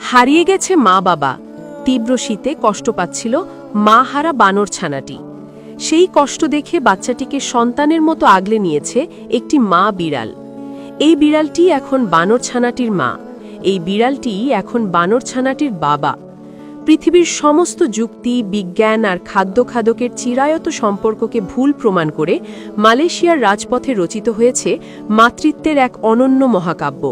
হারিয়ে গেছে মা বাবা। তীব্র শীতে কষ্ট পাচ্ছিল মা হারা বানর ছানাটি। সেই কষ্ট দেখে বাচ্চাটিকে সন্তানের মতো আগলে নিয়েছে একটি মা বিড়াল। এই বিড়ালটি এখন বানর ছানাটির মা। এই বিড়ালটি এখন বানর ছানাটির বাবা। পৃথিবীর সমস্ত যুক্তি, বিজ্ঞান আর খাদ্যের চিরায়ত সম্পর্ককে ভুল প্রমাণ করে মালয়েশিয়ার রাজপথে রচিত হয়েছে মাতৃত্বের এক অনন্য মহাকাব্য।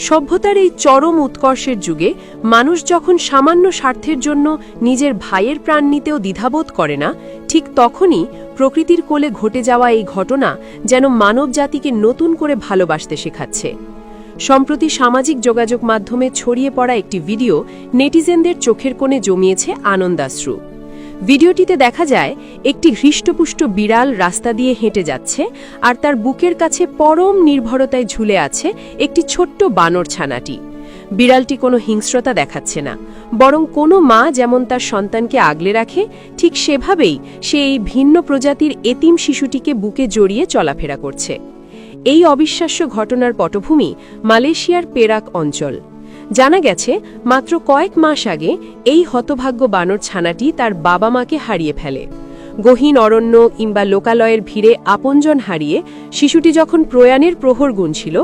সভ্যতার এই চরম উৎকর্ষের যুগে মানুষ যখন সামান্য স্বার্থের জন্য নিজের ভাইয়ের প্রাণ নিতেও দ্বিধাবোধ করে না, ঠিক তখনই প্রকৃতির কোলে ঘটে যাওয়া এই ঘটনা যেন মানবজাতিকে নতুন করে ভালোবাসতে শেখাচ্ছে। সম্প্রতি সামাজিক যোগাযোগ মাধ্যমে ছড়িয়ে পড়া একটি ভিডিও নেটিজেনদের চোখের কোণে জমিয়েছে আনন্দাশ্রু। ভিডিওটিতে দেখা যায় একটি হৃষ্টপুষ্ট বিড়াল রাস্তা দিয়ে হেঁটে যাচ্ছে, আর তার বুকের কাছে পরম নির্ভরতায় ঝুলে আছে একটি ছোট্ট বানর ছানাটি। বিড়ালটি কোনো হিংস্রতা দেখাচ্ছে না, বরং কোনো মা যেমন তার সন্তানকে আগলে রাখে, ঠিক সেভাবেই সে এই ভিন্ন প্রজাতির এতিম শিশুটিকে বুকে জড়িয়ে চলাফেরা করছে। এই অবিশ্বাস্য ঘটনার পটভূমি মালয়েশিয়ার পেরাক অঞ্চল। জানা গেছে মাত্র কয়েক মাস আগে এই হতভাগ্য বানর ছানাটি তার বাবা মাকে হারিয়ে ফেলে। গহীন অরণ্য কিংবা লোকালয়ের ভিড়ে আপনজন হারিয়ে শিশুটি যখন প্রয়াণের প্রহর গুনছিল,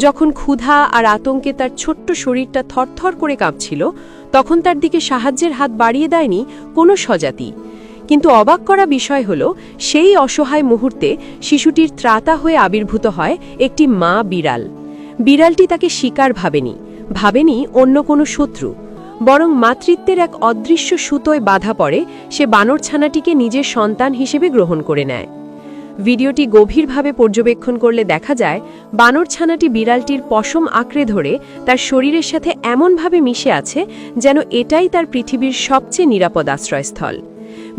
যখন ক্ষুধা আর আতঙ্কে তার ছোট্ট শরীরটা থরথর করে কাঁপছিল, তখন তার দিকে সাহায্যের হাত বাড়িয়ে দেয়নি কোনো স্বজাতি। কিন্তু অবাক করা বিষয় হল, সেই অসহায় মুহূর্তে শিশুটির ত্রাতা হয়ে আবির্ভূত হয় একটি মা বিড়াল। বিড়ালটি তাকে শিকার ভাবেনি অন্য কোনো শত্রু, বরং মাতৃত্বের এক অদৃশ্য সুতোয় বাধা পড়ে সে বানর ছানাটিকে নিজের সন্তান হিসেবে গ্রহণ করে নেয়। ভিডিওটি গভীরভাবে পর্যবেক্ষণ করলে দেখা যায় বানর ছানাটি বিড়ালটির পশম আঁকড়ে ধরে তার শরীরের সাথে এমনভাবে মিশে আছে যেন এটাই তার পৃথিবীর সবচেয়ে নিরাপদ আশ্রয়স্থল।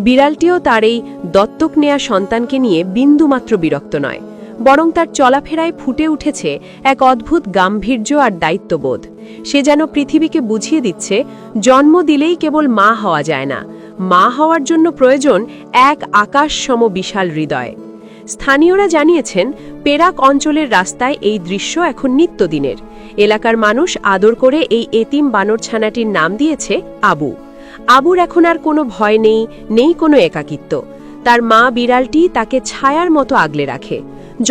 বিড়ালটিও তার এই দত্তক নেয়া সন্তানকে নিয়ে বিন্দুমাত্র বিরক্ত নয়, বরং তার চলাফেরায় ফুটে উঠেছে এক অদ্ভুত গাম্ভীর্য আর দায়িত্ববোধ। সে যেন পৃথিবীকে বুঝিয়ে দিচ্ছে, জন্ম দিলেই কেবল মা হওয়া যায় না, মা হওয়ার জন্য প্রয়োজন এক আকাশসম বিশাল হৃদয়। স্থানীয়রা জানিয়েছেন, পেরাক অঞ্চলের রাস্তায় এই দৃশ্য এখন নিত্যদিনের। এলাকার মানুষ আদর করে এই এতিম বানর ছানাটির নাম দিয়েছে আবু। আবুর এখন আর কোনো ভয় নেই কোনো একাকিত্ব। তার মা বিড়ালটি তাকে ছায়ার মতো আগলে রাখে।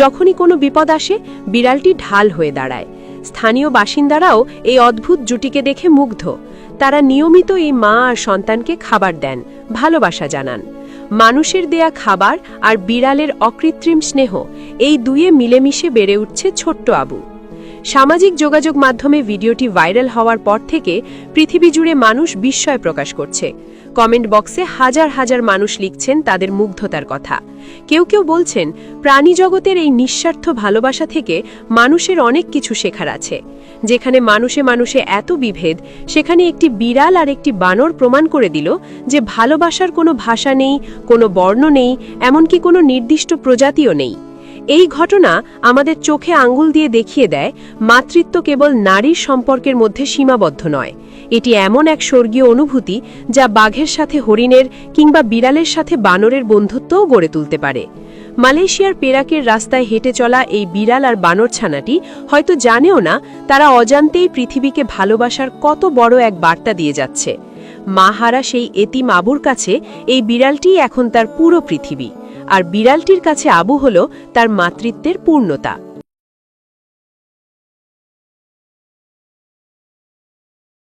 যখনই কোনো বিপদ আসে, বিড়ালটি ঢাল হয়ে দাঁড়ায়। স্থানীয় বাসিন্দারাও এই অদ্ভুত জুটিকে দেখে মুগ্ধ। তারা নিয়মিত এই মা আর সন্তানকে খাবার দেন, ভালোবাসা জানান। মানুষের দেয়া খাবার আর বিড়ালের অকৃত্রিম স্নেহ, এই দুয়ে মিলেমিশে বেড়ে উঠছে ছোট্ট আবু। সামাজিক যোগাযোগ মাধ্যমে ভিডিওটি ভাইরাল হওয়ার পর থেকে পৃথিবী জুড়ে মানুষ বিস্ময় প্রকাশ করছে। কমেন্ট বক্সে হাজার হাজার মানুষ লিখছেন তাদের মুগ্ধতার কথা। কেউ বলছেন, প্রাণী জগতের এই নিঃস্বার্থ ভালোবাসা থেকে মানুষের অনেক কিছু শেখার আছে। যেখানে মানুষে এত বিভেদ, সেখানে একটি বিড়াল আর একটি বানর প্রমাণ করে দিল যে ভালোবাসার কোনো ভাষা নেই, কোনো বর্ণ নেই, এমনকি কোনো নির্দিষ্ট প্রজাতিও নেই। এই ঘটনা আমাদের চোখে আঙ্গুল দিয়ে দেখিয়ে দেয়, মাতৃত্ব কেবল নারীর সম্পর্কের মধ্যে সীমাবদ্ধ নয়। এটি এমন এক স্বর্গীয় অনুভূতি যা বাঘের সাথে হরিণের কিংবা বিড়ালের সাথে বানরের বন্ধুত্বও গড়ে তুলতে পারে। মালয়েশিয়ার পেরাকের রাস্তায় হেঁটে চলা এই বিড়াল আর বানর ছানাটি হয়তো জানেও না তারা অজান্তেই পৃথিবীকে ভালোবাসার কত বড় এক বার্তা দিয়ে যাচ্ছে। মাহারা সেই এতিম আবুর কাছে এই বিড়ালটিই এখন তার পুরো পৃথিবী, আর বিড়ালটির কাছে আবু হলো তার মাতৃত্বের পূর্ণতা।